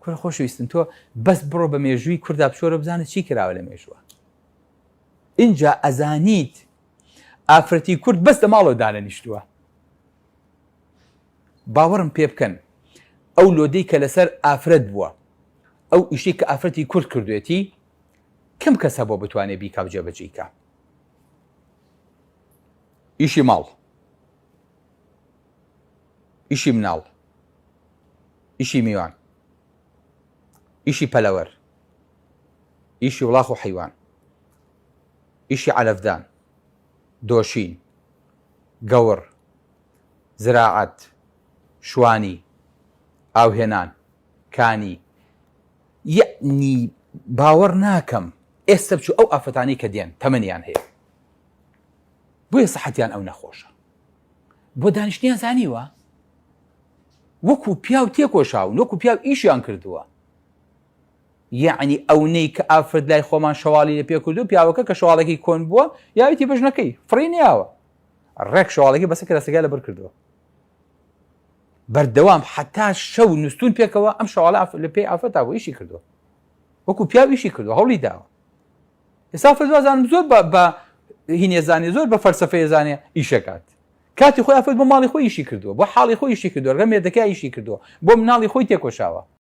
کوڕە خۆشەویستم تۆ بەس بڕۆ بە مێژووی کووردا بچۆرە بزانە چی کراوە لە مێژووە. اینجا ئەزانیت ئافرەتی کورد بەس لە ماڵەوە دانەنیشتووە. باوەڕم پێ بکەن ئەو لۆدەی کە لەسەر ئافرەت بووە، ئەو ئیشەی کە ئافرەتی کورد کردوێتی، کەم کەسە بۆ بتوانێت بیکا جێبەجێیکە. ئیشی ماڵ، ئیشی مناڵ، ئیشی میوان، ئیشی پەلەوەر، ئیشی وڵاخ و حەیوان، ئیشی عەلەفدان، دۆشین، گەور، زراعەت، شوانی، ئاوهێنان، کانی. یعنی باوەڕ ناکەم ئێستا بچوو ئەو ئافرەتانەی کە دێن تەمەنیان هەیە بۆیە سەحەتیان ئەو نەخۆشە، بۆ دانیشتنیان زانیوە وەکو پیاو تێکۆشاون، وەکو پیاو ئیشیان کردووە. یعنی ئەونەی کە ئافرەت لای خۆمان شەواڵی لە پێ کردو، پیاوەکە کە شەواڵێکی کۆن بووە یاوێتی بەژنەکەی فڕی نیاوە، ڕێک شەواڵێکی بەسە کە دەسەگای لەبەر کردووە، بەردەوام حتا شەو نووسون پێکەوە ئەم شەواڵە لە پێی ئافرەتا بۆ ئیشی کردووە، وەکو پیاو ئیشی کردووە، هەوڵی داوە. ئێستا ئافرەت وازانم زۆر بە هینێزانێ، زۆر بە فەلسەفەیە زانێ ئیشەکات، کاتی خۆی ئافرەت بۆ ماڵی خۆی ئیشی کردووە، بۆ حاڵی خۆی ئیشی کردووە، ڕگە مێردەکەی ئیشی کردووە، بۆ مناڵی خۆی تێکۆشاوە.